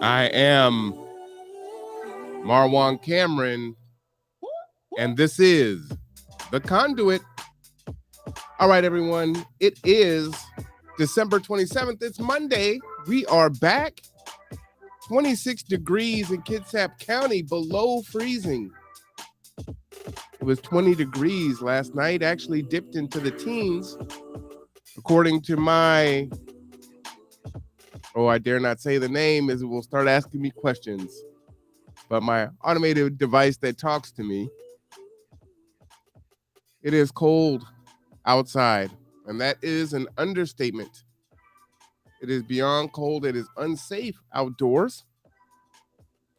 I am Marwan Cameron, and this is the Conduit. All right, everyone. It is December 27th. It's Monday. We are back. 26 degrees in Kitsap County, below freezing. It was 20 degrees last night, actually dipped into the teens. According to my, I dare not say the name, as it will start asking me questions. But my automated device that talks to me, it is cold outside, and that is an understatement. It is beyond cold. It is unsafe outdoors.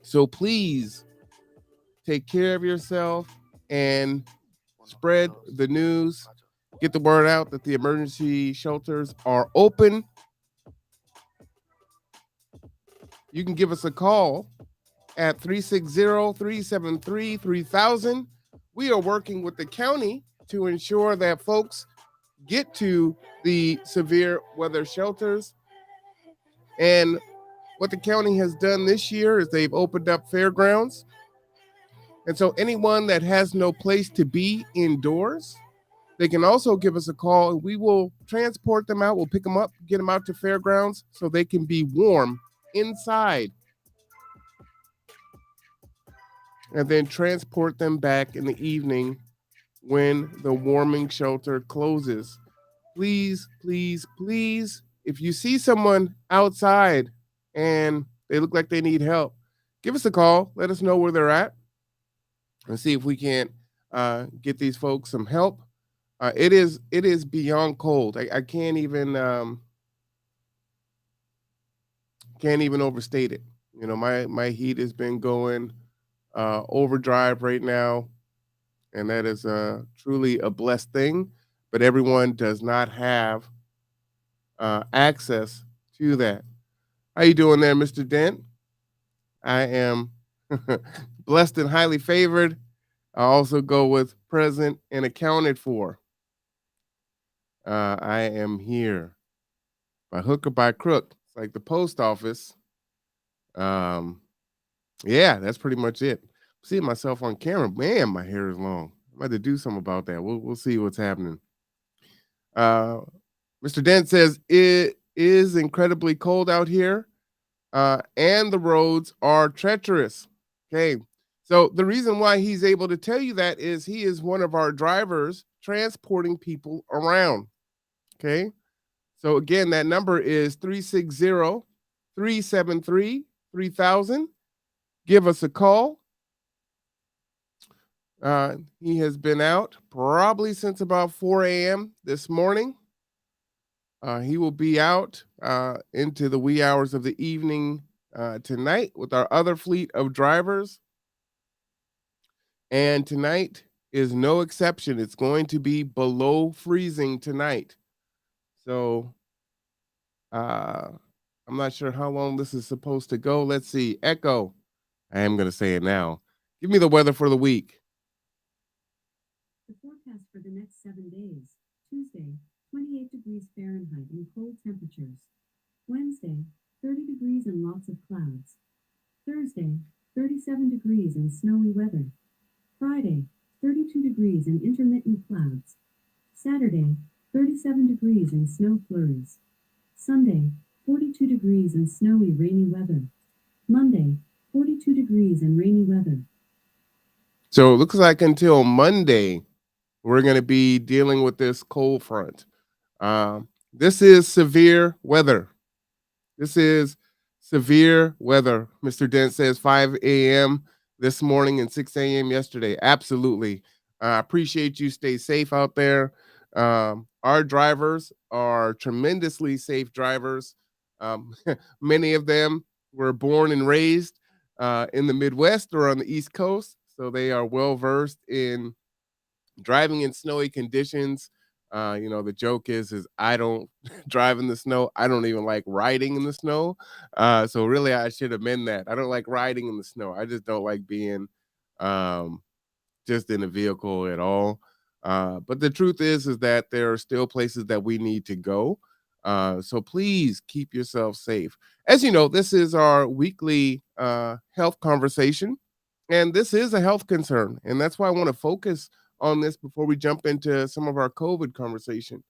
So please take care of yourself and spread the news. Get the word out that the emergency shelters are open. You can give us a call at 360-373-3000. We are working with the county to ensure that folks get to the severe weather shelters. And what the county has done this year is they've opened up fairgrounds. And so anyone that has no place to be indoors, they can also give us a call and we will transport them out. We'll pick them up, get them out to fairgrounds so they can be warm inside, and then transport them back in the evening when the warming shelter closes. Please, please, please, if you see someone outside and they look like they need help, give us a call. Let us know where they're at and see if we can't get these folks some help. It is beyond cold. I can't even overstate it. You know, my heat has been going overdrive right now, and that is truly a blessed thing. But everyone does not have access to that. How you doing there, Mr. Dent? I am blessed and highly favored. I also go with present and accounted for. I am here by hook or by crook. It's like the post office. Yeah, that's pretty much it. Seeing myself on camera, man, my hair is long. I'm about to do something about that. We'll see what's happening. Mr. Dent says it is incredibly cold out here, and the roads are treacherous. Okay, so the reason why he's able to tell you that is he is one of our drivers transporting people around. Okay, so again, that number is 360-373-3000. Give us a call. He has been out probably since about 4 a.m. this morning. He will be out into the wee hours of the evening tonight with our other fleet of drivers. And tonight is no exception. It's going to be below freezing tonight. So I'm not sure how long this is supposed to go. Let's see. Echo. I am going to say it now. Give me the weather for the week. The forecast for the next 7 days: Tuesday, 28 degrees Fahrenheit and cold temperatures. Wednesday, 30 degrees and lots of clouds. Thursday, 37 degrees and snowy weather. Friday, 32 degrees and intermittent clouds. Saturday, 37 degrees and snow flurries. Sunday, 42 degrees and snowy rainy weather. Monday, 42 degrees and rainy weather. So it looks like until Monday, we're going to be dealing with this cold front. This is severe weather. This is severe weather. Mr. Dent says 5 a.m. this morning and 6 a.m. yesterday. Absolutely. I appreciate you. Stay safe out there. Our drivers are tremendously safe drivers. Many of them were born and raised in the Midwest or on the East Coast, so they are well versed in driving in snowy conditions. The joke is I don't drive in the snow. I don't even like riding in the snow. So really, I should amend that. I don't like riding in the snow. I just don't like being just in a vehicle at all. But the truth is that there are still places that we need to go. So please keep yourself safe. As you know, this is our weekly health conversation, and this is a health concern. And that's why I want to focus on this before we jump into some of our COVID conversation.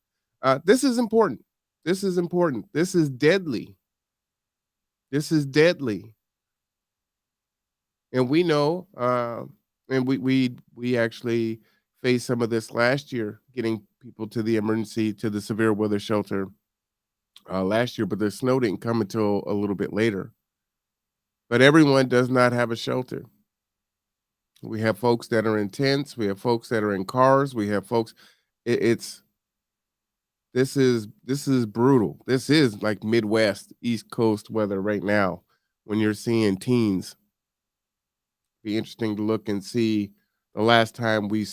This is important. This is important. This is deadly. This is deadly. And we know, and we actually faced some of this last year, getting people to the emergency to the severe weather shelter last year, but the snow didn't come until a little bit later. But everyone does not have a shelter. We have folks that are in tents. We have folks that are in cars. We have folks. It's this is brutal. This is like Midwest, East Coast weather right now. When you're seeing teens, be interesting to look and see the um, last time we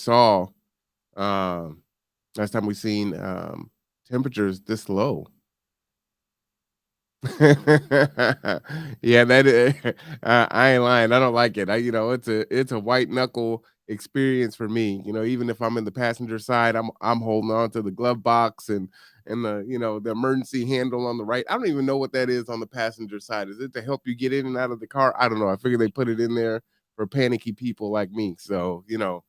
seen temperatures this low. Yeah, that is, I ain't lying. I don't like it. It's a white knuckle experience for me. Even if I'm in the passenger side, I'm holding on to the glove box and the emergency handle on the right. I don't even know what that is on the passenger side. Is it to help you get in and out of the car? I don't know. I figure they put it in there for panicky people like me. So, yeah,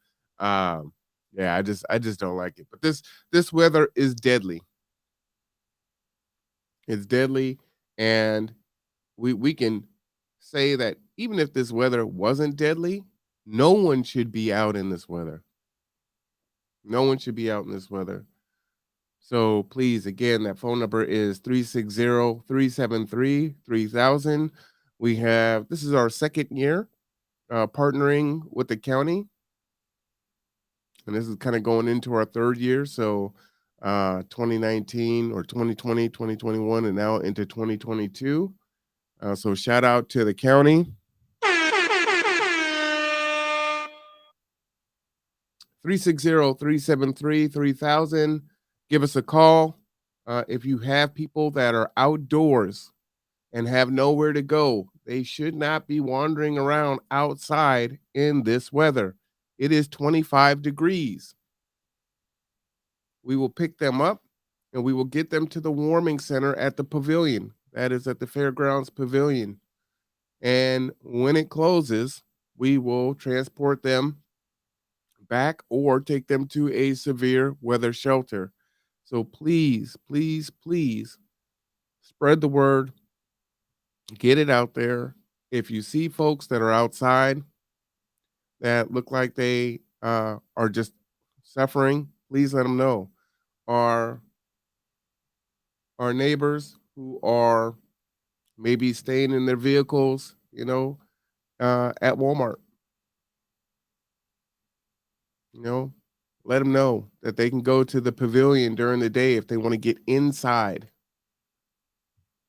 I just don't like it. But this weather is deadly. It's deadly, and we can say that even if this weather wasn't deadly, no one should be out in this weather. No one should be out in this weather. So please, again, that phone number is 360-373-3000. This is our second year partnering with the county, and this is kind of going into our third year. So 2019 or 2020, 2021, and now into 2022. So shout out to the county. 360-373-3000. Give us a call. If you have people that are outdoors and have nowhere to go, they should not be wandering around outside in this weather. It is 25 degrees. We will pick them up and we will get them to the warming center at the pavilion. That is at the Fairgrounds Pavilion. And when it closes, we will transport them back or take them to a severe weather shelter. So please, please, please spread the word, get it out there. If you see folks that are outside that look like they are just suffering, please let them know. Our our neighbors who are maybe staying in their vehicles, at Walmart, you know, let them know that they can go to the pavilion during the day if they want to get inside.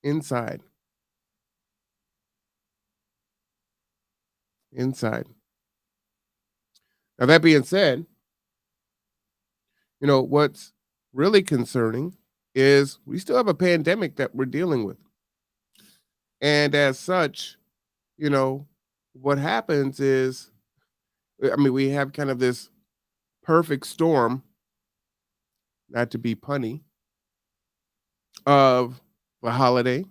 Inside. Inside. Now that being said, what's really concerning is we still have a pandemic that we're dealing with. And as such, you know, what happens is, I mean, we have kind of this perfect storm, not to be punny, of the holiday,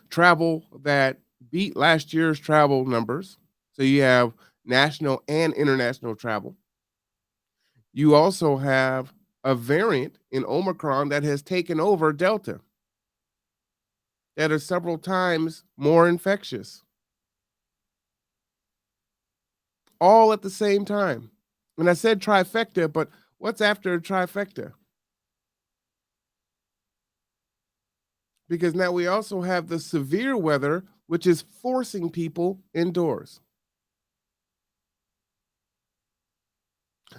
travel that beat last year's travel numbers. So you have national and international travel. You also have a variant in Omicron that has taken over Delta that are several times more infectious, all at the same time. And I said trifecta, but what's after a trifecta? Because now we also have the severe weather, which is forcing people indoors.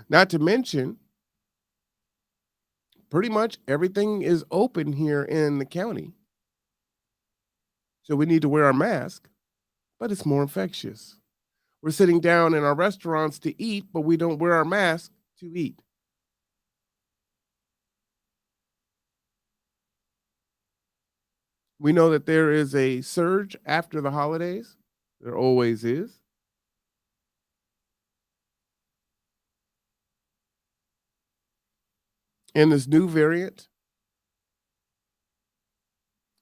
Not to mention, pretty much everything is open here in the county. So we need to wear our mask, but it's more infectious. We're sitting down in our restaurants to eat, but we don't wear our mask to eat. We know that there is a surge after the holidays. There always is. And this new variant,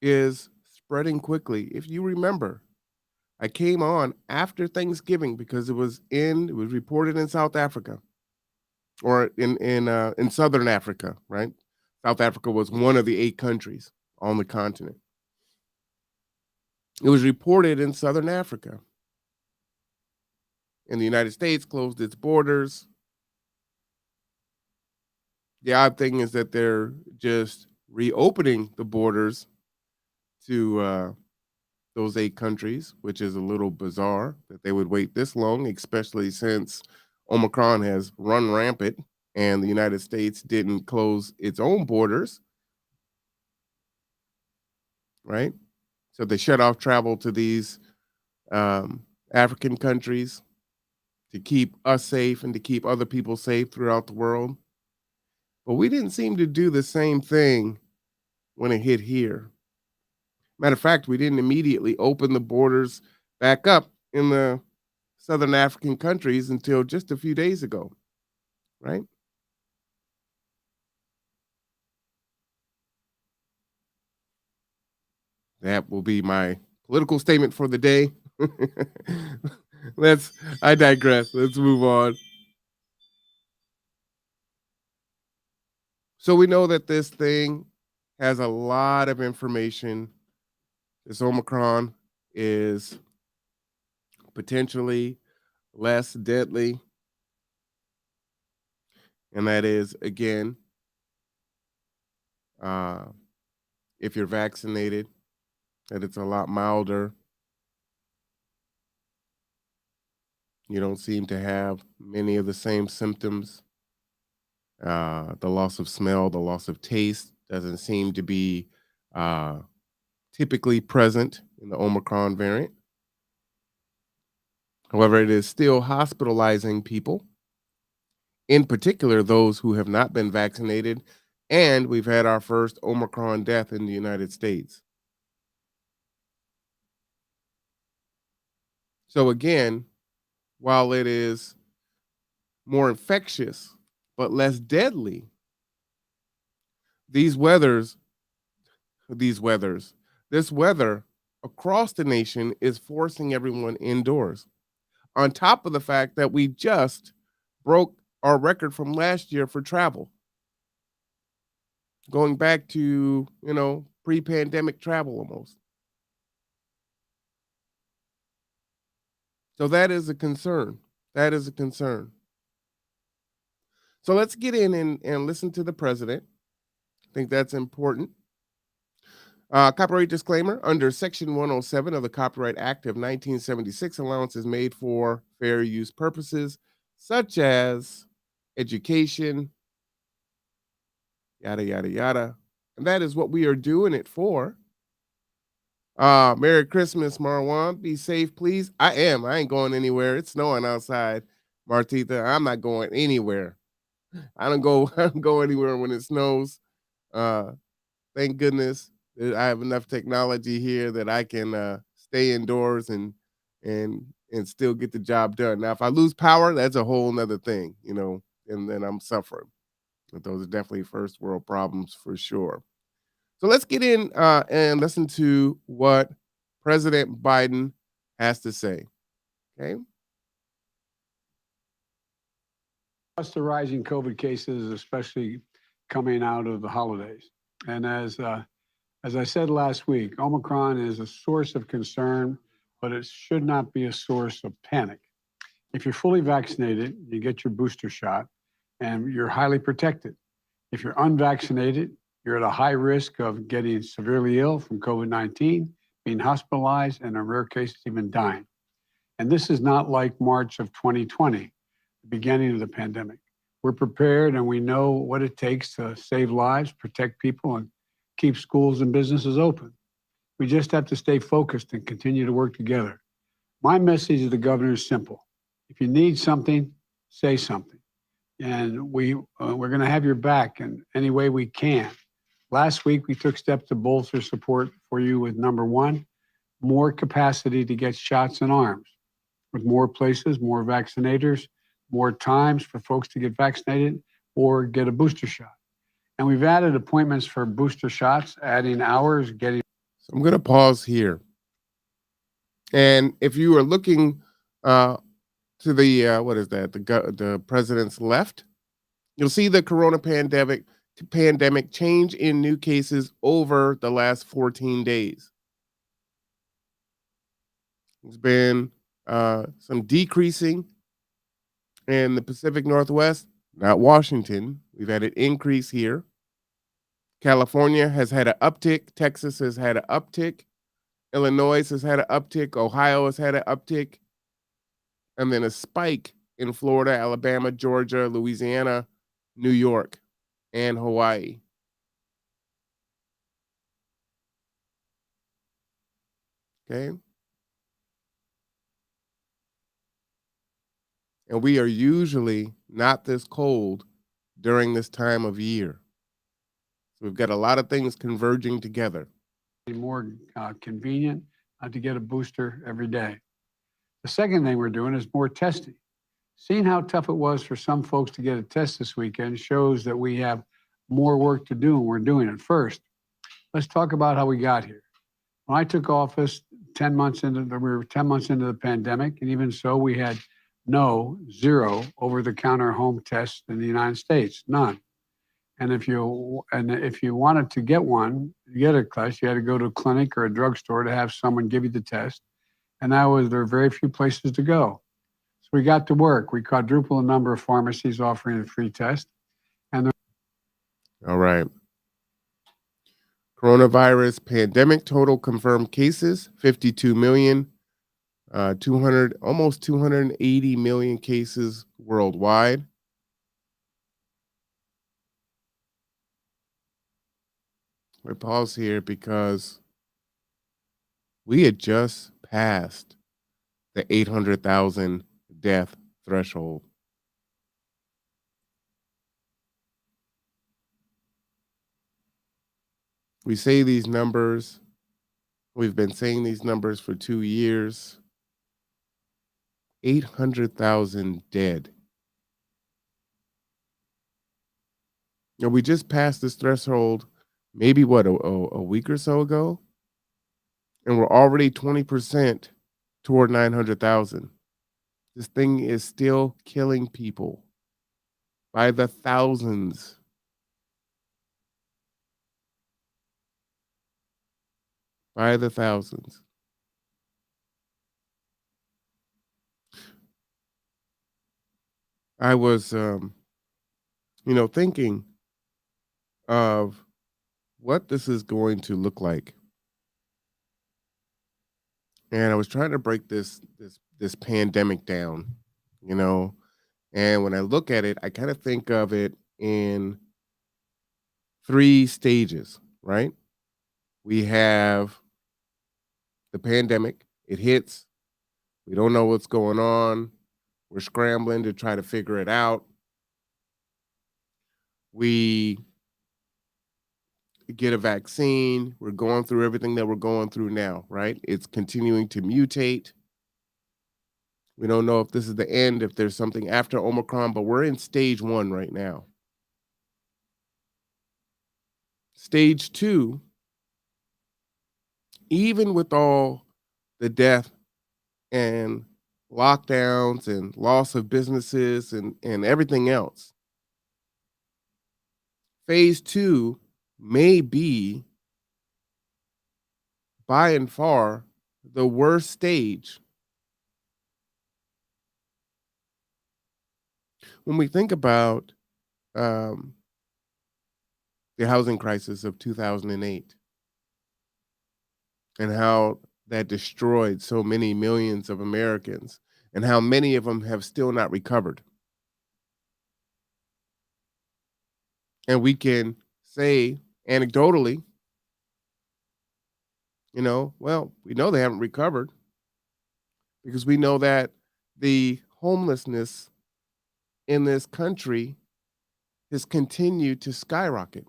is spreading quickly. If you remember, I came on after Thanksgiving because it was reported in South Africa or in Southern Africa, right? South Africa was one of the 8 countries on the continent. It was reported in Southern Africa. And the United States closed its borders. The odd thing is that they're just reopening the borders to those 8 countries, which is a little bizarre that they would wait this long, especially since Omicron has run rampant and the United States didn't close its own borders, right? So they shut off travel to these African countries to keep us safe and to keep other people safe throughout the world. But we didn't seem to do the same thing when it hit here. Matter of fact, we didn't immediately open the borders back up in the Southern African countries until just a few days ago, right? That will be my political statement for the day. I digress. Let's move on. So we know that this thing has a lot of information. This Omicron is potentially less deadly. And that is, again, uh, if you're vaccinated, that it's a lot milder. You don't seem to have many of the same symptoms. The loss of smell, the loss of taste doesn't seem to be typically present in the Omicron variant. However, it is still hospitalizing people, in particular those who have not been vaccinated, and we've had our first Omicron death in the United States. So again, while it is more infectious but less deadly, these weathers, this weather across the nation is forcing everyone indoors. On top of the fact that we just broke our record from last year for travel, going back to, pre-pandemic travel almost. So that is a concern. That is a concern. So let's get in and listen to the president. I think that's important. Copyright disclaimer: under Section 107 of the Copyright Act of 1976, allowance is made for fair use purposes such as education, yada, yada, yada. And that is what we are doing it for. Merry Christmas, Marwan. Be safe, please. I am. I ain't going anywhere. It's snowing outside, Martitha. I'm not going anywhere. I don't go, I don't go anywhere when it snows. Thank goodness that I have enough technology here that I can stay indoors and still get the job done. Now, if I lose power, that's a whole nother thing, and then I'm suffering. But those are definitely first world problems for sure. So let's get in and listen to what President Biden has to say. Okay. Plus the rising COVID cases, especially coming out of the holidays. And as I said last week, Omicron is a source of concern, but it should not be a source of panic. If you're fully vaccinated, you get your booster shot, and you're highly protected. If you're unvaccinated, you're at a high risk of getting severely ill from COVID-19, being hospitalized, and in rare cases, even dying. And this is not like March of 2020, the beginning of the pandemic. We're prepared and we know what it takes to save lives, protect people, and keep schools and businesses open. We just have to stay focused and continue to work together. My message to the governor is simple. If you need something, say something. And we're going to have your back in any way we can. Last week, we took steps to bolster support for you with number one, more capacity to get shots in arms. With more places, more vaccinators, more times for folks to get vaccinated or get a booster shot. And we've added appointments for booster shots, adding hours, getting So I'm going to pause here. And if you are looking to the what is that? The president's left, you'll see the corona pandemic change in new cases over the last 14 days. There's been some decreasing in the Pacific Northwest, not Washington. We've had an increase here. California has had an uptick. Texas has had an uptick. Illinois has had an uptick. Ohio has had an uptick. And then a spike in Florida, Alabama, Georgia, Louisiana, New York, and Hawaii. Okay. And we are usually not this cold during this time of year. So we've got a lot of things converging together. More convenient to get a booster every day. The second thing we're doing is more testing. Seeing how tough it was for some folks to get a test this weekend shows that we have more work to do, and we're doing it. First, let's talk about how we got here. When I took office we were 10 months into the pandemic, and even so, we had zero over-the-counter home tests in the United States, none. And if you wanted to get a test, you had to go to a clinic or a drugstore to have someone give you the test. And there are very few places to go. So we got to work. We quadrupled the number of pharmacies offering a free test. All right. Coronavirus pandemic total confirmed cases, 52 million, 280 million cases worldwide. We pause here because we had just passed the 800,000 death threshold. We say these numbers, we've been saying these numbers for 2 years. 800,000 dead. And we just passed this threshold maybe a week or so ago, and we're already 20% toward 900,000. This thing is still killing people by the thousands. By the thousands. I was, thinking of what this is going to look like. And I was trying to break this pandemic down, and when I look at it, I kind of think of it in 3 stages, right? We have the pandemic, it hits, we don't know what's going on, we're scrambling to try to figure it out. We get a vaccine, we're going through everything that we're going through now, right? It's continuing to mutate. We don't know if this is the end, if there's something after Omicron, but we're in stage 1 right now. Stage 2, even with all the death and lockdowns and loss of businesses and everything else, phase 2 may be by and far the worst stage. When we think about the housing crisis of 2008 and how that destroyed so many millions of Americans and how many of them have still not recovered. And we can say anecdotally, well, we know they haven't recovered because we know that the homelessness in this country has continued to skyrocket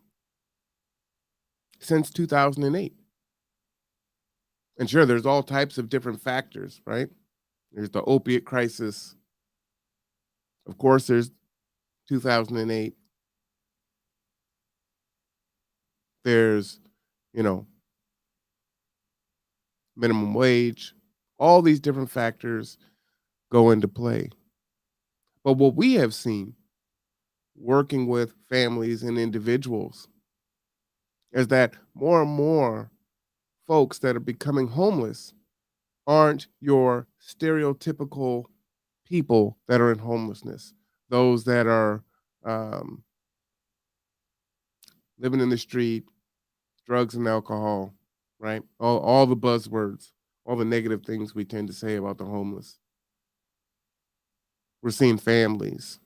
since 2008. And sure, there's all types of different factors, right? There's the opiate crisis. Of course, there's 2008. There's, minimum wage, all these different factors go into play. But what we have seen working with families and individuals is that more and more folks that are becoming homeless aren't your stereotypical people that are in homelessness, those that are um, living in the street, drugs and alcohol, right? All the buzzwords, all the negative things we tend to say about the homeless. We're seeing families.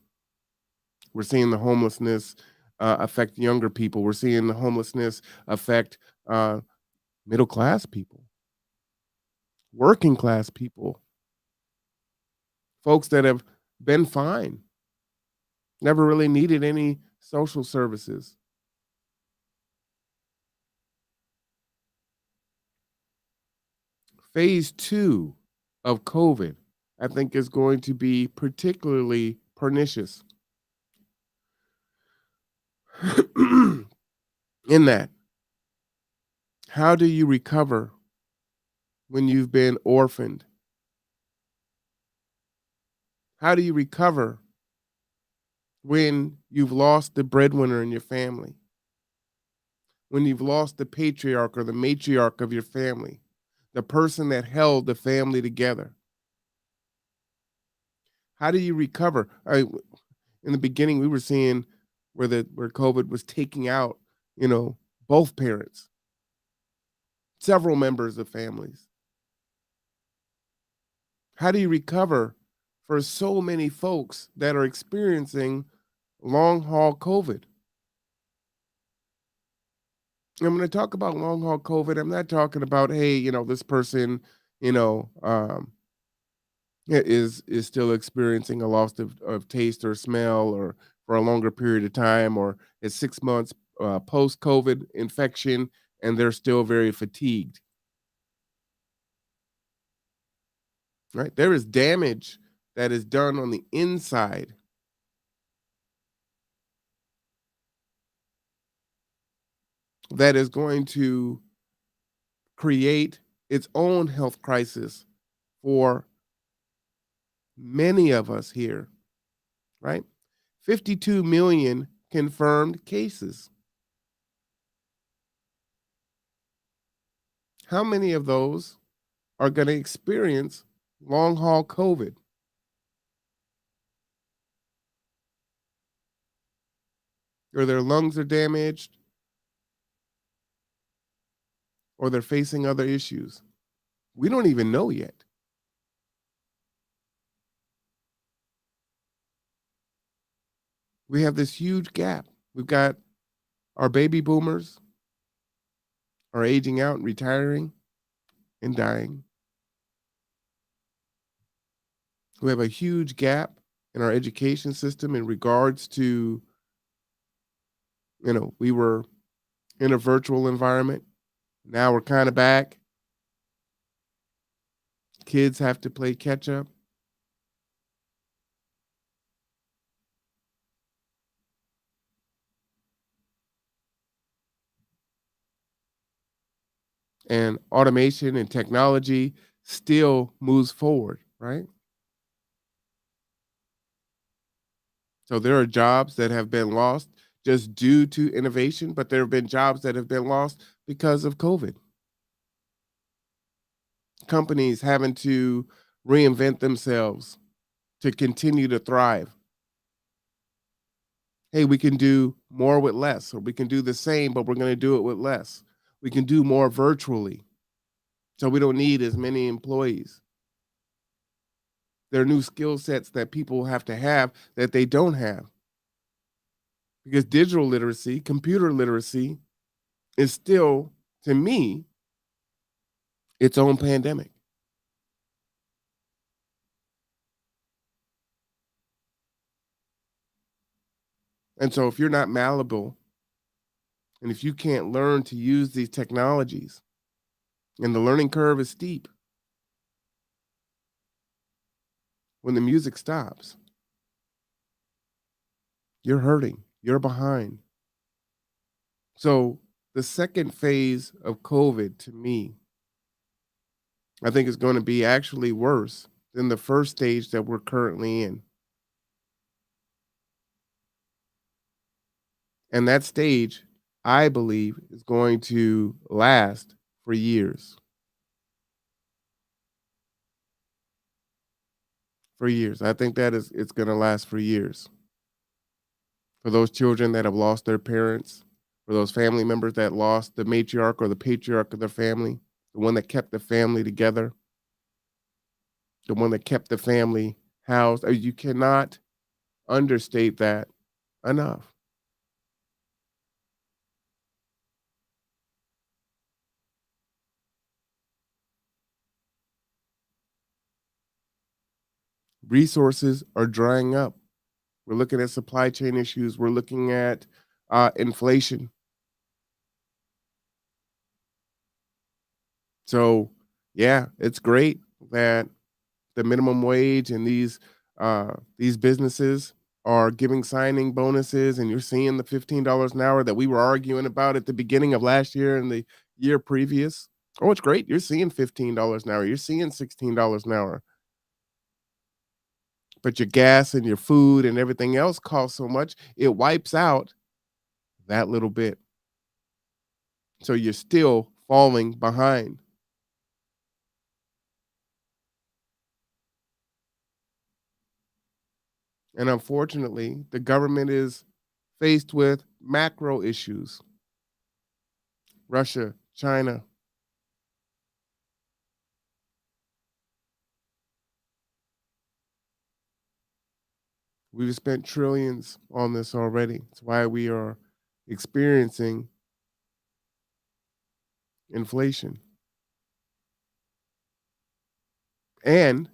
We're seeing the homelessness affect younger people. We're seeing the homelessness affect uh, middle class people, working class people, folks that have been fine, never really needed any social services. Phase two of COVID, I think, is going to be particularly pernicious in that. How do you recover when you've been orphaned? How do you recover when you've lost the breadwinner in your family? When you've lost the patriarch or the matriarch of your family, the person that held the family together? How do you recover? In the beginning, we were seeing where COVID was taking out, you know, both parents, several members of families. How do you recover for so many folks that are experiencing long haul COVID? I'm going to talk about long haul COVID. I'm not talking about, hey, this person, you know, um, is still experiencing a loss of taste or smell or for a longer period of time, or is 6 months post COVID infection and they're still very fatigued, right? There is damage that is done on the inside that is going to create its own health crisis for many of us here, right? 52 million confirmed cases. How many of those are going to experience long haul COVID? Or their lungs are damaged, or they're facing other issues? We don't even know yet. We have this huge gap. We've got our baby boomers are aging out and retiring and dying. We have a huge gap in our education system in regards to, we were in a virtual environment. Now we're kind of back. Kids have to play catch up. And automation and technology still moves forward, right? So there are jobs that have been lost just due to innovation, but there have been jobs that have been lost because of COVID. Companies having to reinvent themselves to continue to thrive. Hey, we can do more with less, or we can do the same, but we're going to do it with less. We can do more virtually, so we don't need as many employees. There are new skill sets that people have to have that they don't have, because digital literacy, computer literacy is still, to me, its own pandemic. And so if you're not malleable, and if you can't learn to use these technologies, and the learning curve is steep, when the music stops, you're hurting, you're behind. So the second phase of COVID, to me, I think it's going to be actually worse than the first stage that we're currently in. And that stage, I believe, is going to last for years. For years. I think that it's going to last for years. For those children that have lost their parents, for those family members that lost the matriarch or the patriarch of their family, the one that kept the family together, the one that kept the family housed. You cannot understate that enough. Resources are drying up. We're looking at supply chain issues. We're looking at inflation. So, yeah, it's great that the minimum wage and these businesses are giving signing bonuses, and you're seeing the $15 an hour that we were arguing about at the beginning of last year and the year previous. Oh, it's great. You're seeing $15 an hour. You're seeing $16 an hour. But your gas and your food and everything else costs so much, it wipes out that little bit. So you're still falling behind. And unfortunately, the government is faced with macro issues. Russia, China. We've spent trillions on this already. It's why we are experiencing inflation. And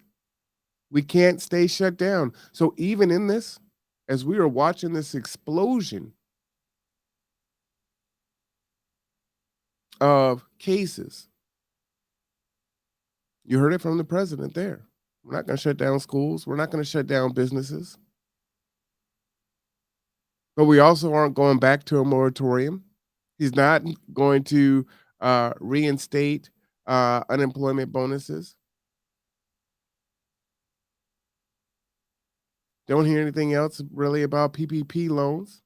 we can't stay shut down. So even in this, as we are watching this explosion of cases, you heard it from the president there. We're not going to shut down schools. We're not going to shut down businesses. But we also aren't going back to a moratorium. He's not going to reinstate unemployment bonuses. Don't hear anything else really about PPP loans,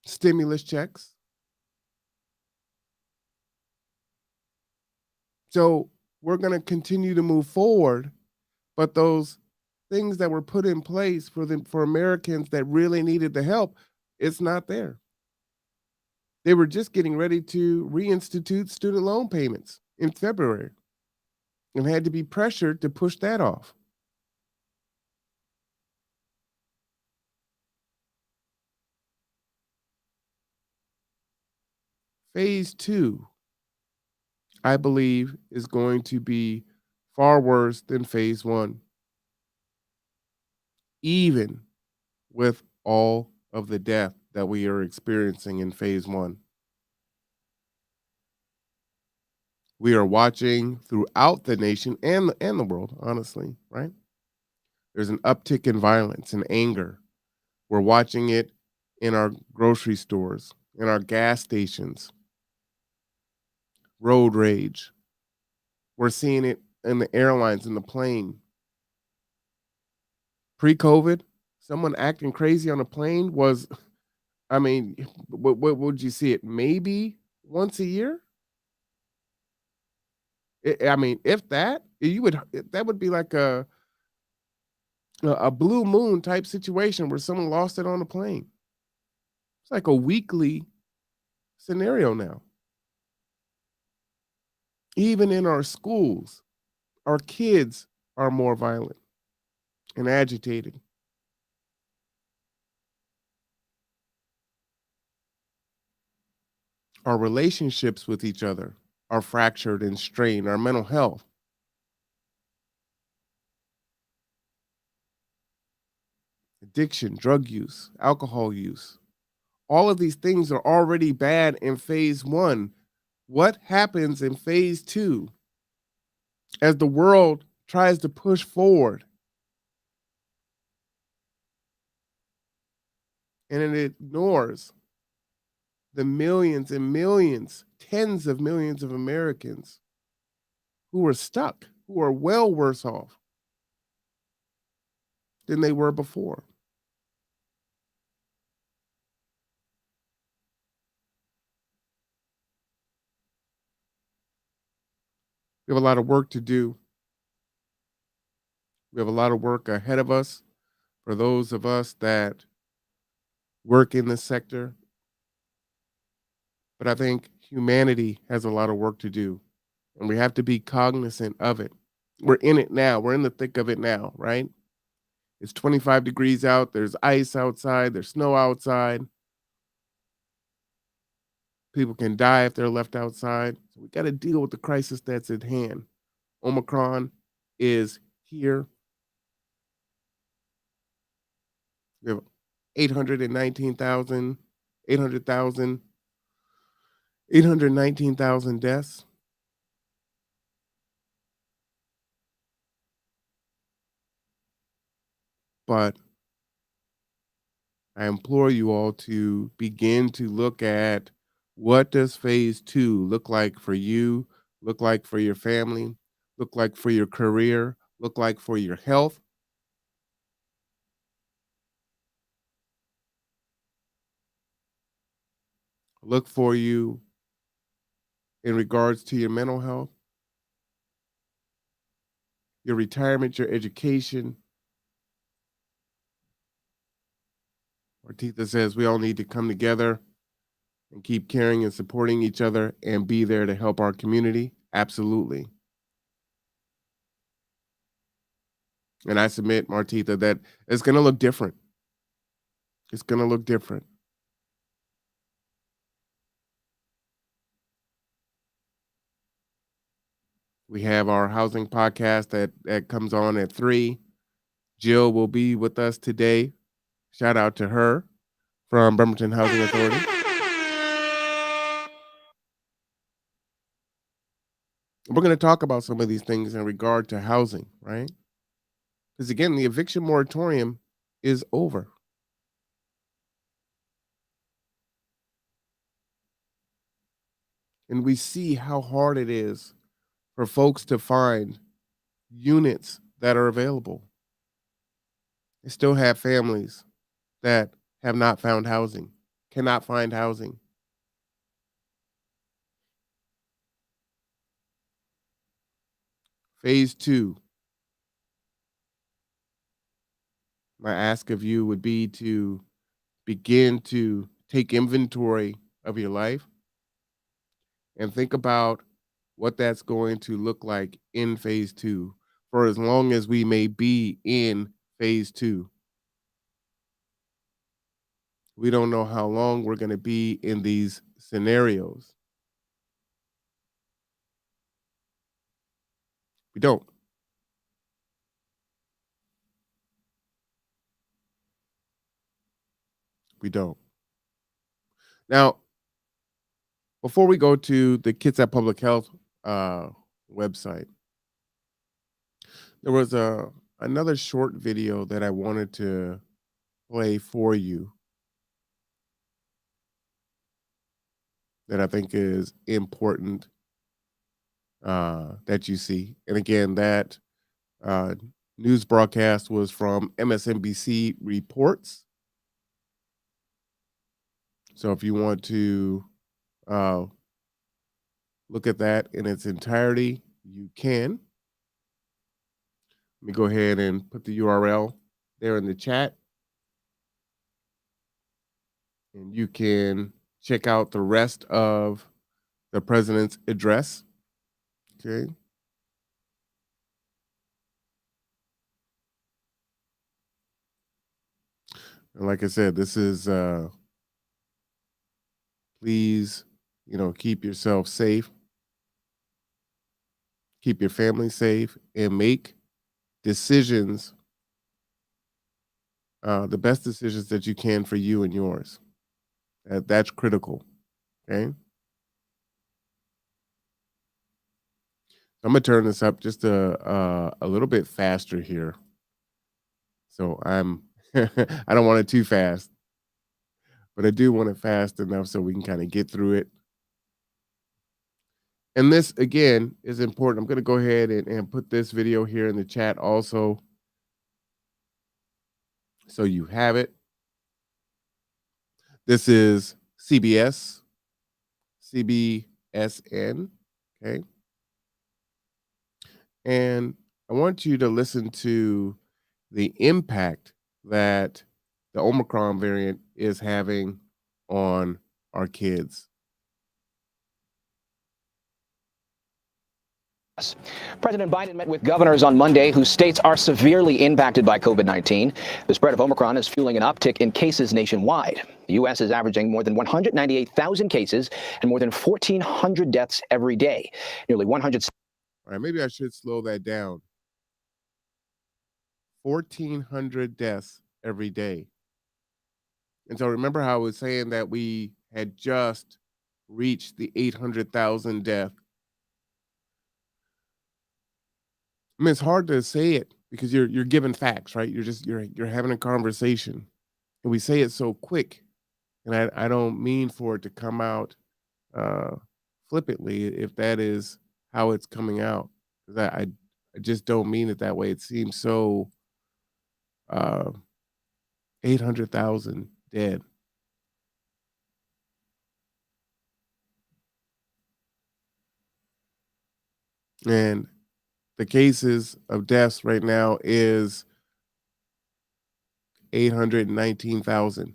stimulus checks. So we're going to continue to move forward, but those things that were put in place for Americans that really needed the help, it's not there. They were just getting ready to reinstitute student loan payments in February and had to be pressured to push that off. Phase 2, I believe, is going to be far worse than phase 1, even with all of the death that we are experiencing in phase 1. We are watching throughout the nation and the world, honestly, right? There's an uptick in violence and anger. We're watching it in our grocery stores, in our gas stations, road rage. We're seeing it in the airlines, in the plane. Pre-COVID, someone acting crazy on a plane was, I mean, what would you see it? Maybe once a year? I mean, if that, that would be like a blue moon type situation where someone lost it on a plane. It's like a weekly scenario now. Even in our schools, our kids are more violent and agitated. Our relationships with each other are fractured and strained, our mental health. Addiction, drug use, alcohol use. All of these things are already bad in phase 1. What happens in phase 2 as the world tries to push forward and it ignores the millions and millions, tens of millions of Americans who are stuck, who are well worse off than they were before. We have a lot of work to do. We have a lot of work ahead of us for those of us that work in this sector. But I think humanity has a lot of work to do, and we have to be cognizant of it. We're in it now. We're in the thick of it now, right? It's 25 degrees out. There's ice outside. There's snow outside. People can die if they're left outside. So we got to deal with the crisis that's at hand. Omicron is here. We have 819,000, 800,000, 819,000 deaths. But I implore you all to begin to look at what does phase 2 look like for you, look like for your family, look like for your career, look like for your health. Look for you in regards to your mental health, your retirement, your education. Martitha says we all need to come together and keep caring and supporting each other and be there to help our community. Absolutely. And I submit, Martitha, that it's going to look different. It's going to look different. We have our housing podcast that comes on at 3. Jill will be with us today. Shout out to her from Bremerton Housing Authority. We're going to talk about some of these things in regard to housing, right? Because again, the eviction moratorium is over. And we see how hard it is for folks to find units that are available. They still have families that have not found housing, cannot find housing. Phase 2, my ask of you would be to begin to take inventory of your life and think about what that's going to look like in phase 2 for as long as we may be in phase 2. We don't know how long we're going to be in these scenarios. We don't. We don't. Now, before we go to the Kids at Public Health website, there was another short video that I wanted to play for you that I think is important that you see. And again, that news broadcast was from MSNBC Reports. So if you want to look at that in its entirety, you can. Let me go ahead and put the URL there in the chat. And you can check out the rest of the president's address. Okay. And like I said, this is please, keep yourself safe, keep your family safe, and make decisions, the best decisions that you can for you and yours. That's critical. Okay. I'm gonna turn this up just a little bit faster here. So I'm I don't want it too fast, but I do want it fast enough so we can kind of get through it. And this, again, is important. I'm going to go ahead and put this video here in the chat also, so you have it. This is CBSN, okay? And I want you to listen to the impact that the Omicron variant is having on our kids. President Biden met with governors on Monday whose states are severely impacted by COVID-19. The spread of Omicron is fueling an uptick in cases nationwide. The U.S. is averaging more than 198,000 cases and more than 1,400 deaths every day. Nearly 100. All right, maybe I should slow that down. 1,400 deaths every day. And so remember how I was saying that we had just reached the 800,000 death. I mean, it's hard to say it because you're giving facts, right? You're having a conversation, and we say it so quick, and I don't mean for it to come out flippantly if that is how it's coming out, because I just don't mean it that way. It seems so 800,000 dead. And the cases of deaths right now is 819,000.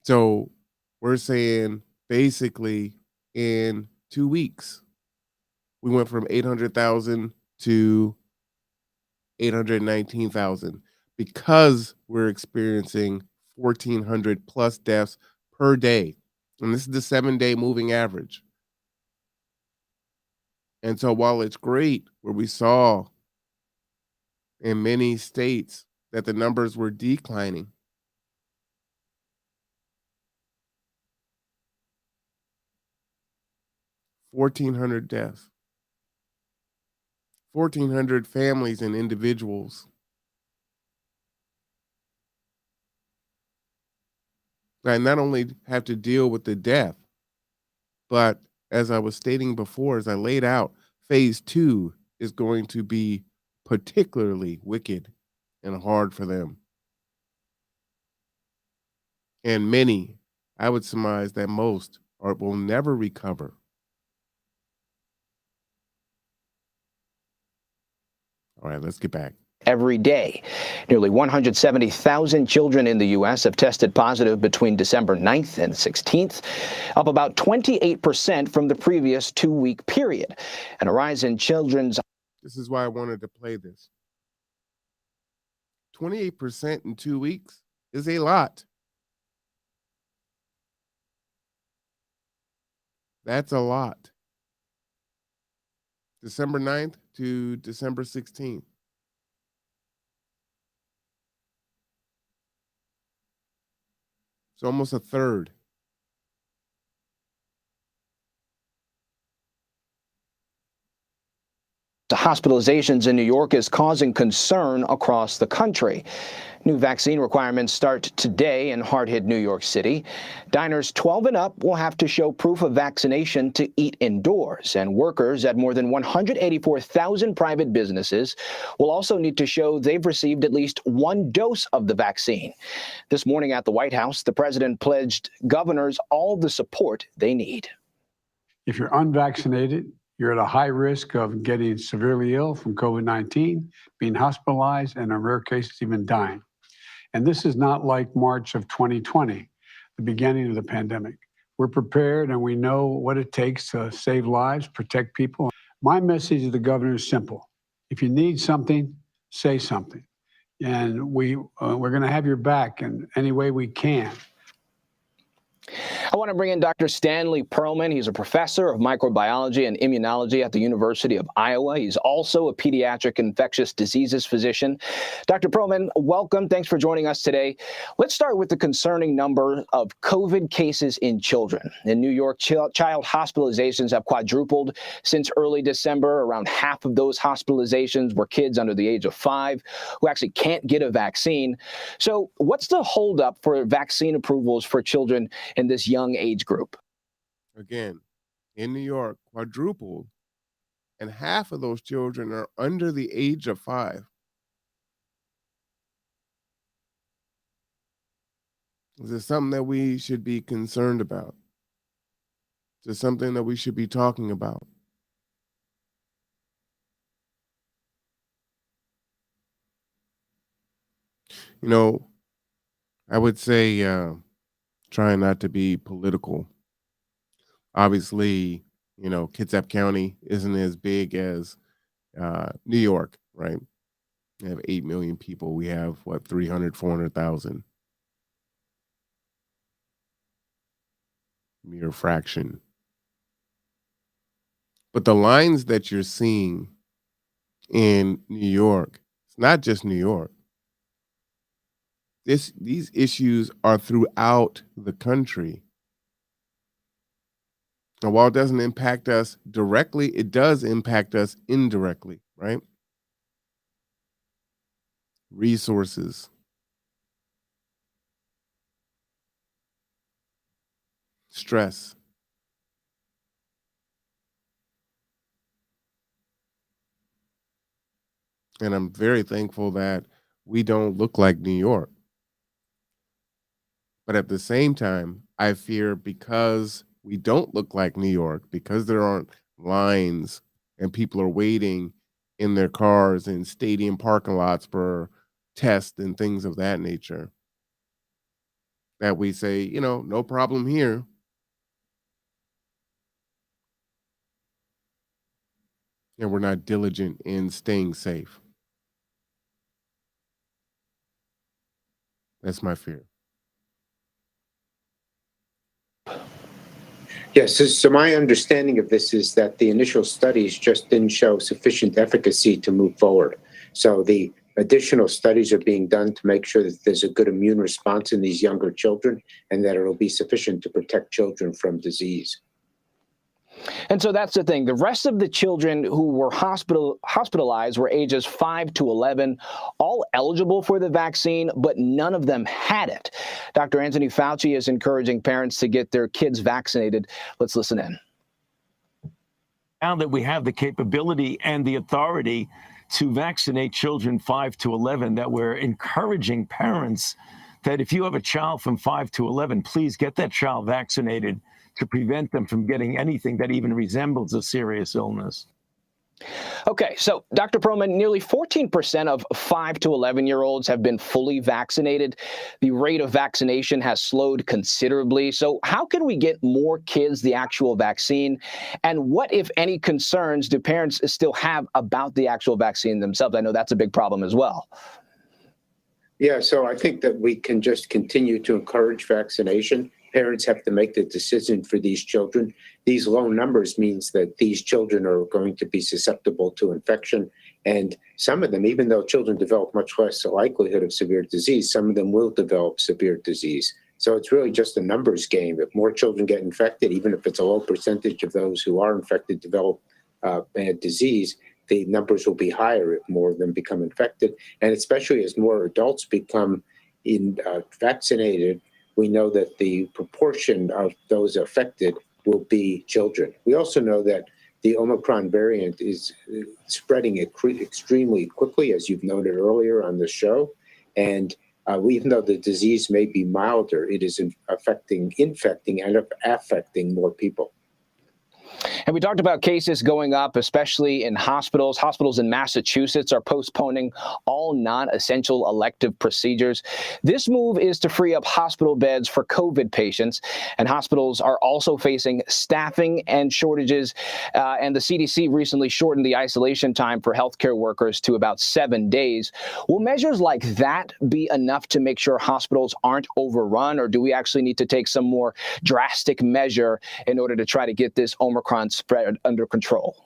So we're saying basically in 2 weeks, we went from 800,000 to 819,000 because we're experiencing 1,400 plus deaths per day. And this is the 7-day moving average. And so while it's great where we saw in many states that the numbers were declining, $1,400 deaths, 1,400 families and individuals that not only have to deal with the death, but as I was stating before, as I laid out, phase 2 is going to be particularly wicked and hard for them. And many, I would surmise that most will never recover. All right, let's get back. Every day. Nearly 170,000 children in the U.S. have tested positive between December 9th and 16th, up about 28% from the previous 2-week period, and a rise in children's. This is why I wanted to play this. 28% in 2 weeks is a lot. That's a lot. December 9th to December 16th. It's almost a third. The hospitalizations in New York is causing concern across the country. New vaccine requirements start today in hard-hit New York City. Diners 12 and up will have to show proof of vaccination to eat indoors, and workers at more than 184,000 private businesses will also need to show they've received at least 1 dose of the vaccine. This morning at the White House, the president pledged governors all the support they need. If you're unvaccinated, you're at a high risk of getting severely ill from COVID-19, being hospitalized, and in rare cases, even dying. And this is not like March of 2020, the beginning of the pandemic. We're prepared and we know what it takes to save lives, protect people. My message to the governor is simple. If you need something, say something. And we're going to have your back in any way we can. I want to bring in Dr. Stanley Proman. He's a professor of microbiology and immunology at the University of Iowa. He's also a pediatric infectious diseases physician. Dr. Proman, welcome. Thanks for joining us today. Let's start with the concerning number of COVID cases in children. In New York, child hospitalizations have quadrupled since early December. Around half of those hospitalizations were kids under the age of 5 who actually can't get a vaccine. So what's the holdup for vaccine approvals for children in this young age group? Again, in New York quadrupled, and half of those children are under the age of 5. Is this something that we should be concerned about? Is this something that we should be talking about? You know, I would say trying not to be political. Obviously, Kitsap County isn't as big as New York, right? We have 8 million people. We have, what, 300, 400,000? Mere fraction. But the lines that you're seeing in New York, it's not just New York. These issues are throughout the country. And while it doesn't impact us directly, it does impact us indirectly, right? Resources, stress. And I'm very thankful that we don't look like New York. But at the same time, I fear because we don't look like New York, because there aren't lines and people are waiting in their cars in stadium parking lots for tests and things of that nature, that we say, no problem here. And we're not diligent in staying safe. That's my fear. Yes, so my understanding of this is that the initial studies just didn't show sufficient efficacy to move forward. So the additional studies are being done to make sure that there's a good immune response in these younger children and that it'll be sufficient to protect children from disease. And so that's the thing. The rest of the children who were hospitalized were ages 5 to 11, all eligible for the vaccine, but none of them had it. Dr. Anthony Fauci is encouraging parents to get their kids vaccinated. Let's listen in. Now that we have the capability and the authority to vaccinate children 5 to 11, that we're encouraging parents that if you have a child from 5 to 11, please get that child vaccinated to prevent them from getting anything that even resembles a serious illness. Okay, so Dr. Proman, nearly 14% of 5 to 11-year-olds have been fully vaccinated. The rate of vaccination has slowed considerably. So how can we get more kids the actual vaccine? And what, if any, concerns do parents still have about the actual vaccine themselves? I know that's a big problem as well. Yeah, so I think that we can just continue to encourage vaccination. Parents have to make the decision for these children. These low numbers means that these children are going to be susceptible to infection. And some of them, even though children develop much less likelihood of severe disease, some of them will develop severe disease. So it's really just a numbers game. If more children get infected, even if it's a low percentage of those who are infected develop bad disease, the numbers will be higher if more of them become infected. And especially as more adults become vaccinated, we know that the proportion of those affected will be children. We also know that the Omicron variant is spreading extremely quickly, as you've noted earlier on the show. And even though the disease may be milder, it is infecting and affecting more people. And we talked about cases going up, especially in hospitals. Hospitals in Massachusetts are postponing all non-essential elective procedures. This move is to free up hospital beds for COVID patients. And hospitals are also facing staffing and shortages. And the CDC recently shortened the isolation time for healthcare workers to about 7 days. Will measures like that be enough to make sure hospitals aren't overrun? Or do we actually need to take some more drastic measure in order to try to get this Omicron spread under control?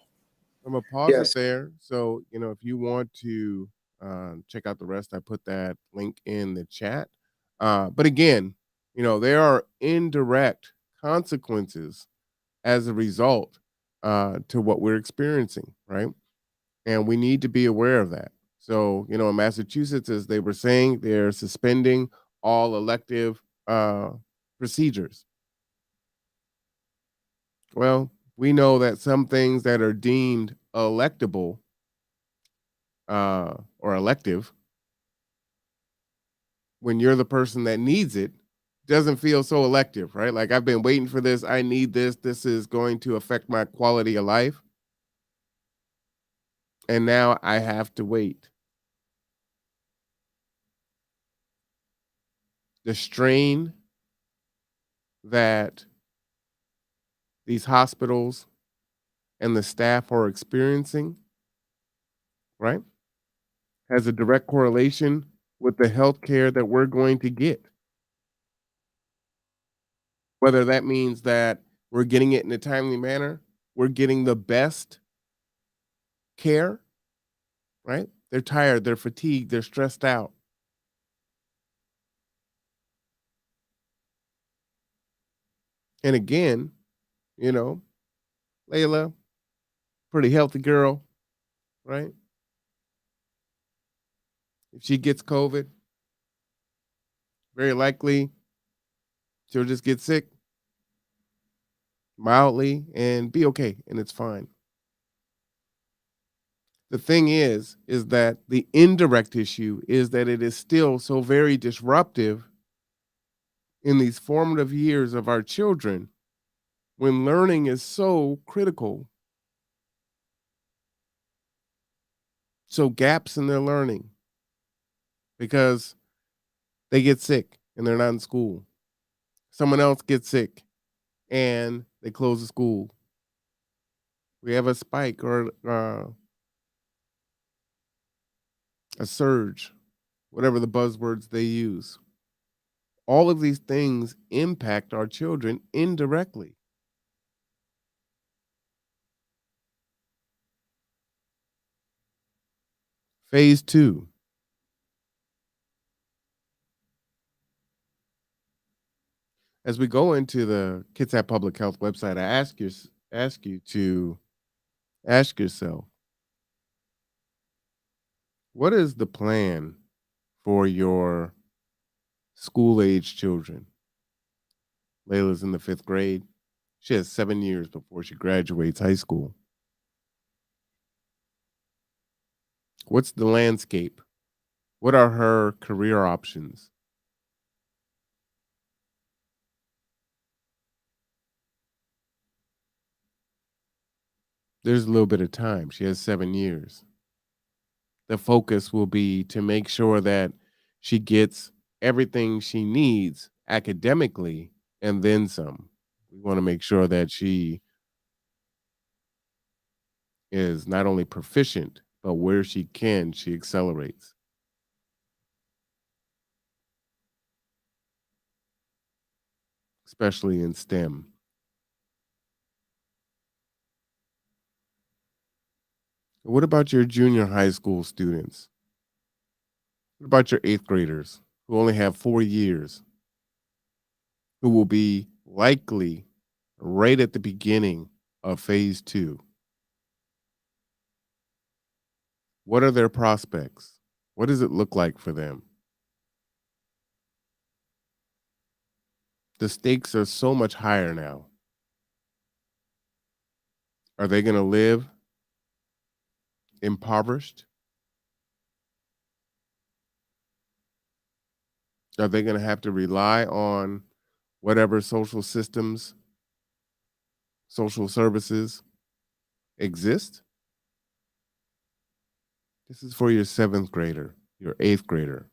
I'm going to pause it there. So, if you want to check out the rest, I put that link in the chat. But again, there are indirect consequences as a result to what we're experiencing, right? And we need to be aware of that. So, in Massachusetts, as they were saying, they're suspending all elective procedures. Well, We know that some things that are deemed electable or elective, when you're the person that needs it, doesn't feel so elective, right? Like, I've been waiting for this. I need this. This is going to affect my quality of life. And now I have to wait. The strain that these hospitals and the staff are experiencing, right, has a direct correlation with the health care that we're going to get. Whether that means that we're getting it in a timely manner, we're getting the best care, right? They're tired, they're fatigued, they're stressed out. And again, you know, Layla, pretty healthy girl, right? If she gets COVID, very likely she'll just get sick mildly and be okay, and it's fine. The thing is that the indirect issue is that it is still so very disruptive in these formative years of our children when learning is so critical. So gaps in their learning because they get sick and they're not in school. Someone else gets sick and they close the school. We have a spike or a surge, whatever the buzzwords they use. All of these things impact our children indirectly. Phase 2. As we go into the Kitsap Public Health website, I ask you to ask yourself, what is the plan for your school-age children? Layla's in the 5th grade. She has 7 years before she graduates high school. What's the landscape? What are her career options? There's a little bit of time. She has 7 years. The focus will be to make sure that she gets everything she needs academically and then some. We want to make sure that she is not only proficient, but where she can, she accelerates. Especially in STEM. What about your junior high school students? What about your 8th graders who only have 4 years, who will be likely right at the beginning of phase 2? What are their prospects? What does it look like for them? The stakes are so much higher now. Are they going to live impoverished? Are they going to have to rely on whatever social systems, social services exist? This is for your 7th grader, your 8th grader.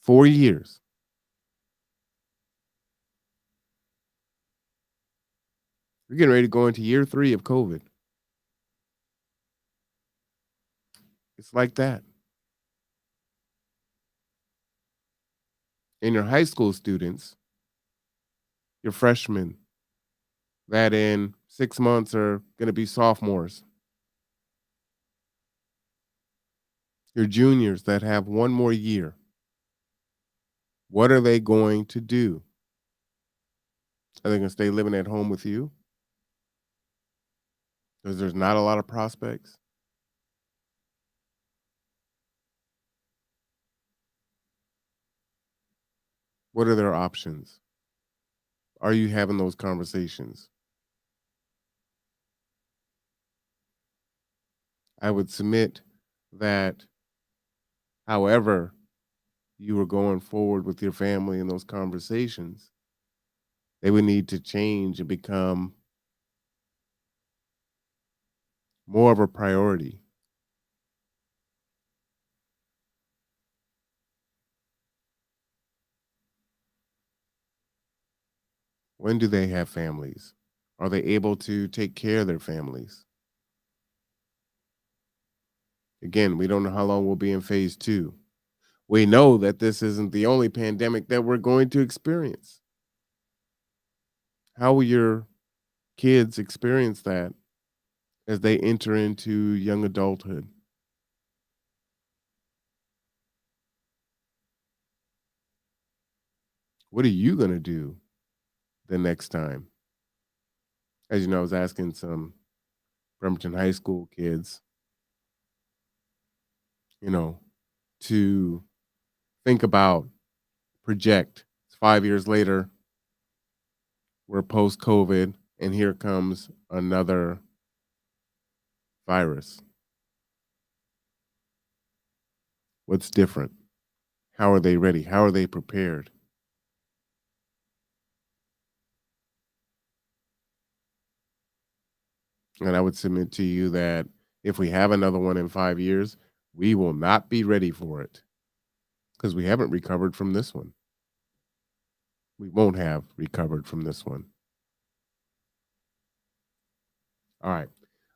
4 years. We're getting ready to go into year 3 of COVID. It's like that. And your high school students, your freshmen, that in 6 months are going to be sophomores. Your juniors that have 1 more year. What are they going to do? Are they going to stay living at home with you? Because there's not a lot of prospects. What are their options? Are you having those conversations? I would submit that, however, you were going forward with your family in those conversations, they would need to change and become more of a priority. When do they have families? Are they able to take care of their families? Again, we don't know how long we'll be in phase 2. We know that this isn't the only pandemic that we're going to experience. How will your kids experience that as they enter into young adulthood? What are you going to do the next time? As you know, I was asking some Bremerton High School kids, to think about, project. It's 5 years later, we're post COVID, and here comes another virus. What's different? How are they ready? How are they prepared? And I would submit to you that if we have another one in 5 years, we will not be ready for it because we haven't recovered from this one. We won't have recovered from this one. All right.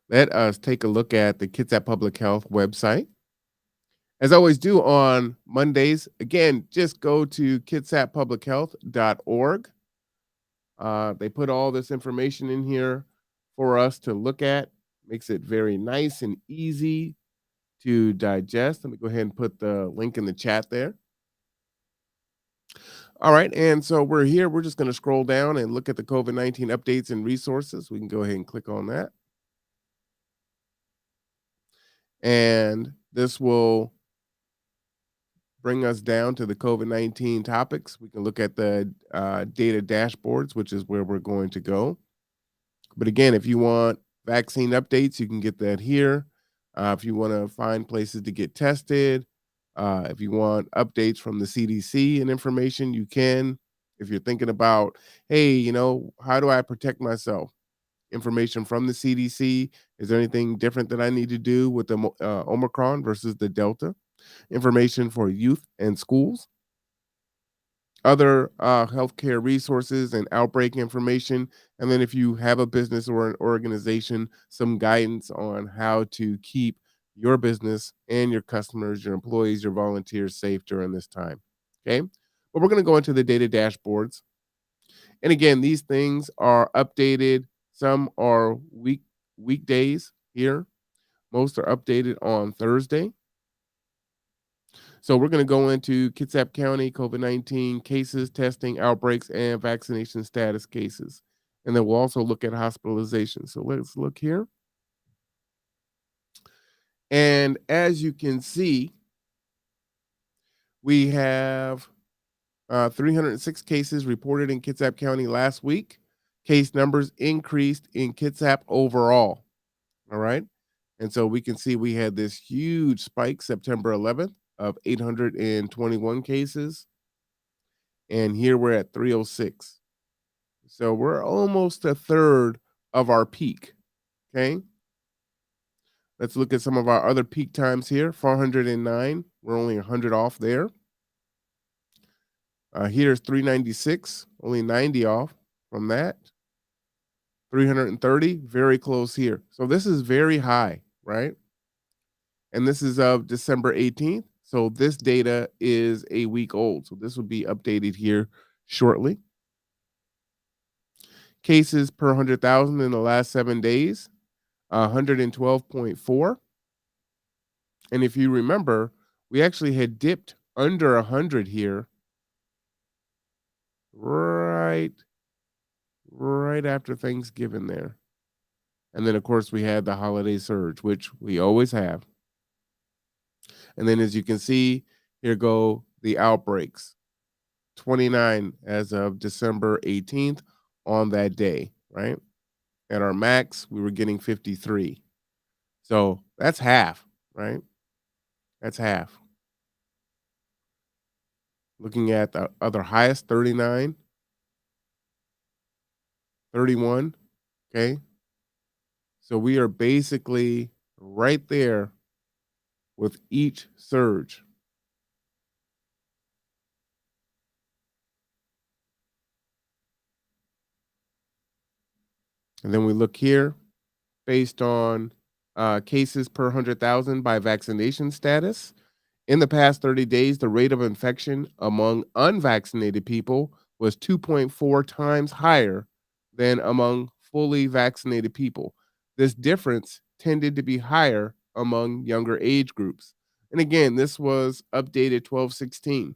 Let us take a look at the Kitsap Public Health website. As I always do on Mondays, again, just go to kitsappublichealth.org. They put all this information in here for us to look at. Makes it very nice and easy to digest. Let me go ahead and put the link in the chat there. All right, and so we're here. We're just going to scroll down and look at the COVID-19 updates and resources. We can go ahead and click on that. And this will bring us down to the COVID-19 topics. We can look at the data dashboards, which is where we're going to go. But again, if you want vaccine updates, you can get that here. If you want to find places to get tested, if you want updates from the CDC and information, you can. If you're thinking about, hey, how do I protect myself? Information from the CDC. Is there anything different that I need to do with the Omicron versus the Delta? Information for youth and schools. Other healthcare resources and outbreak information. And then if you have a business or an organization, some guidance on how to keep your business and your customers, your employees, your volunteers safe during this time. Okay. But we're going to go into the data dashboards. And again, these things are updated. Some are weekdays here. Most are updated on Thursday. So we're going to go into Kitsap County COVID-19 cases, testing, outbreaks, and vaccination status cases. And then we'll also look at hospitalization. So let's look here. And as you can see, we have 306 cases reported in Kitsap County last week. Case numbers increased in Kitsap overall. All right. And so we can see we had this huge spike September 11th of 821 cases. And here we're at 306. So we're almost a third of our peak. Okay. Let's look at some of our other peak times here. 409. We're only 100 off there. Here's 396, only 90 off from that. 330, very close here. So this is very high, right? And this is of December 18th. So this data is a week old. So this will be updated here shortly. Cases per 100,000 in the last 7 days, 112.4. And if you remember, we actually had dipped under 100 here right after Thanksgiving there. And then, of course, we had the holiday surge, which we always have. And then, as you can see, here go the outbreaks. 29 as of December 18th on that day, right? At our max, we were getting 53. So that's half, right? That's half. Looking at the other highest, 39, 31. Okay. So we are basically right there with each surge. And then we look here based on cases per 100,000 by vaccination status. In the past 30 days, the rate of infection among unvaccinated people was 2.4 times higher than among fully vaccinated people. This difference tended to be higher among younger age groups. And again, this was updated 12/16.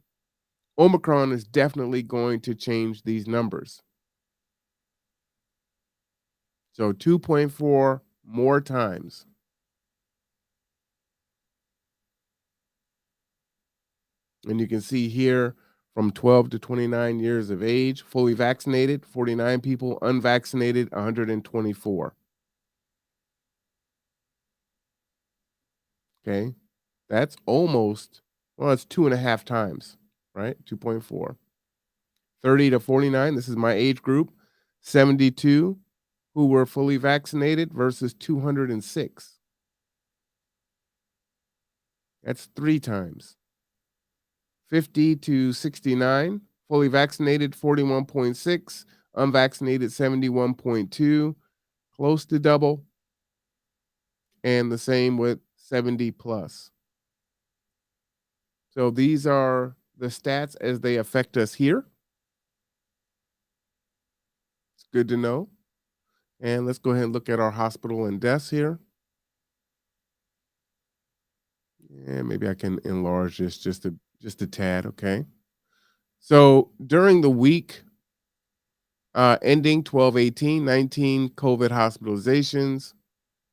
Omicron is definitely going to change these numbers. So 2.4 more times. And you can see here from 12 to 29 years of age, fully vaccinated, 49 people, unvaccinated, 124. Okay. That's almost, well, it's 2.5 times, right? 2.4. 30 to 49, this is my age group, 72 who were fully vaccinated versus 206. That's 3 times. 50 to 69, fully vaccinated 41.6, unvaccinated 71.2, close to double. And the same with 70 plus. So these are the stats as they affect us here. It's good to know. And let's go ahead and look at our hospital and deaths here. And maybe I can enlarge this just a tad, okay? So during the week ending 12/18, 19 COVID hospitalizations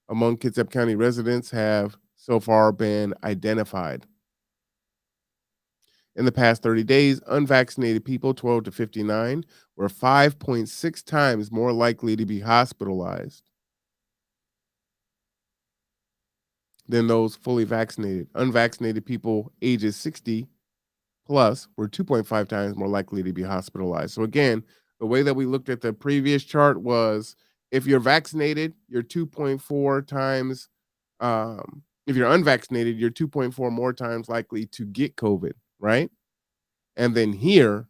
among Kitsap County residents have so far been identified. In the past 30 days, unvaccinated people 12 to 59 were 5.6 times more likely to be hospitalized than those fully vaccinated. Unvaccinated people ages 60 plus were 2.5 times more likely to be hospitalized. So again, the way that we looked at the previous chart was if you're vaccinated, you're 2.4 times. If you're unvaccinated, you're 2.4 more times likely to get COVID, right? And then here,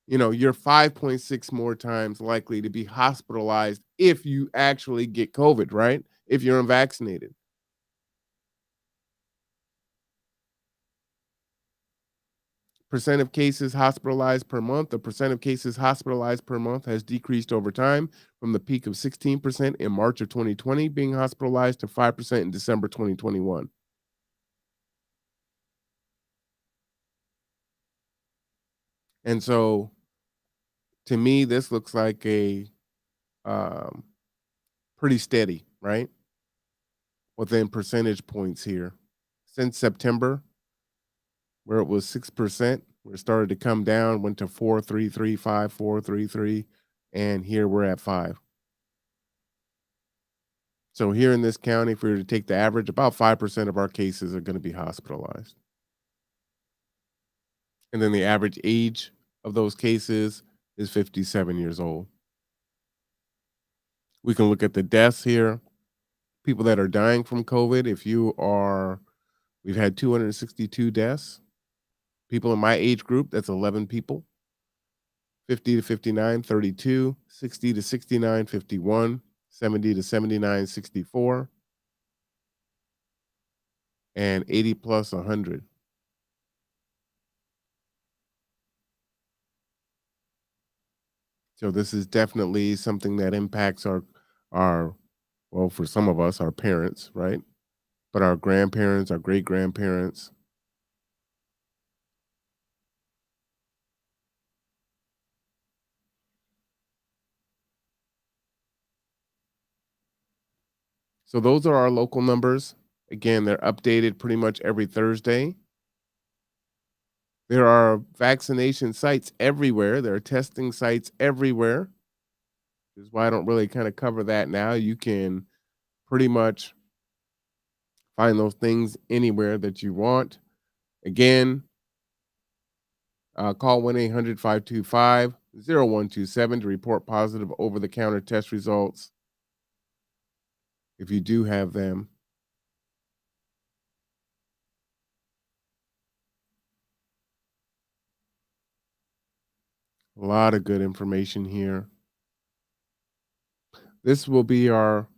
you're 5.6 more times likely to be hospitalized if you actually get COVID, right? If you're unvaccinated. Percent of cases hospitalized per month. The percent of cases hospitalized per month has decreased over time from the peak of 16% in March of 2020 being hospitalized to 5% in December 2021. And so to me, this looks like a pretty steady, right? Within percentage points here. Since September, where it was 6%, where it started to come down, went to 4.33, 5, 4.33, and here we're at 5. So here in this county, if we were to take the average, about 5% of our cases are going to be hospitalized. And then the average age of those cases is 57 years old. We can look at the deaths here. People that are dying from COVID, we've had 262 deaths. People in my age group, that's 11 people. 50 to 59, 32, 60 to 69, 51, 70 to 79, 64, and 80 plus 100. So this is definitely something that impacts well, for some of us, our parents, right? But our grandparents, our great grandparents. So those are our local numbers. Again, they're updated pretty much every Thursday. There are vaccination sites everywhere. There are testing sites everywhere. This is why I don't really kind of cover that now. You can pretty much Find those things anywhere that you want. Again, call 1-800-525-0127 to report positive over-the-counter test results if you do have them. A lot of good information here. This will be our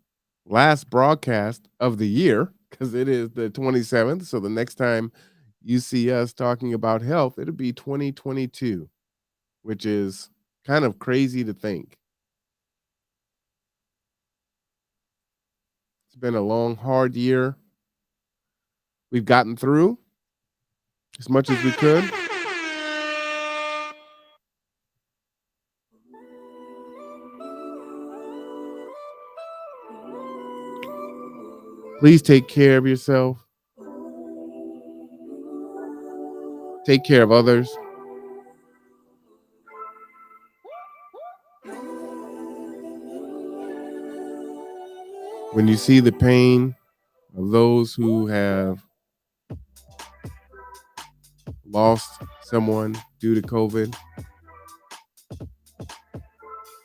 last broadcast of the year because it is the 27th. So the next time you see us talking about health, it'll be 2022, which is kind of crazy to think. It's been a long, hard year. We've gotten through as much as we could. Please take care of yourself. Take care of others. When you see the pain of those who have lost someone due to COVID,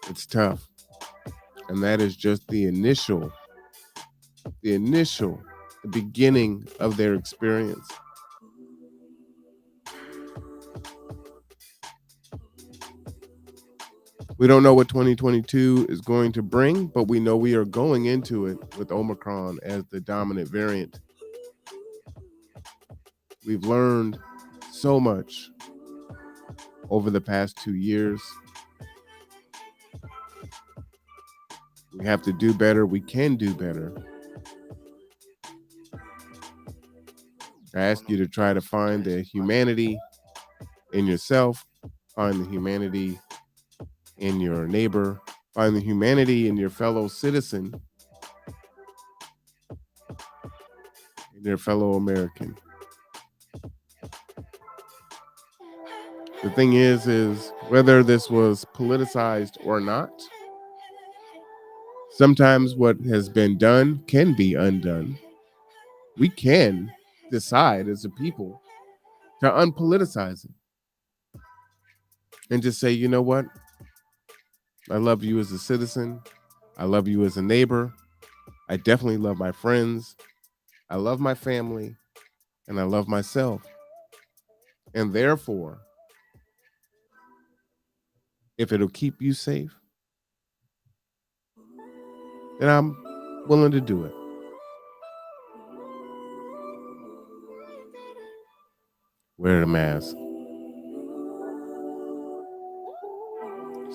it's tough. And that is just the beginning of their experience. We don't know what 2022 is going to bring, but we know we are going into it with Omicron as the dominant variant. We've learned so much over the past 2 years. We have to do better. We can do better. I ask you to try to find the humanity in yourself, find the humanity in your neighbor, find the humanity in your fellow citizen, in your fellow American. The thing is whether this was politicized or not, sometimes what has been done can be undone. We can decide as a people to unpoliticize it and just say, you know what? I love you as a citizen. I love you as a neighbor. I definitely love my friends. I love my family. And I love myself. And therefore, if it'll keep you safe, then I'm willing to do it. Wear a mask.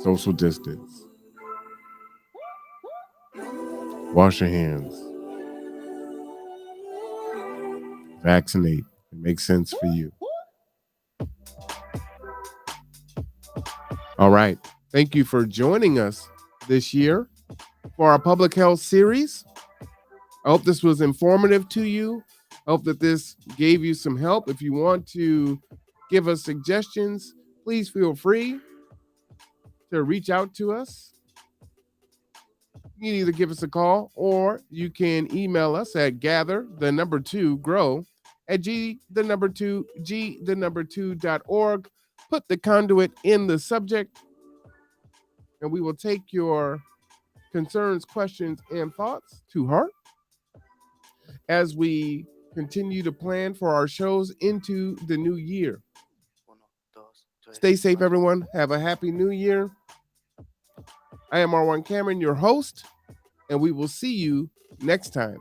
Social distance. Wash your hands. Vaccinate. It makes sense for you. All right. Thank you for joining us this year for our public health series. I hope this was informative to you. I hope that this gave you some help. If you want to give us suggestions, please feel free to reach out to us. You can either give us a call or you can email us at gather2grow@g2g2.org. Put the conduit in the subject, and we will take your concerns, questions, and thoughts to heart as we continue to plan for our shows into the new year. Stay safe, everyone. Have a happy new year. I am Marwan Cameron, your host, and we will see you next time.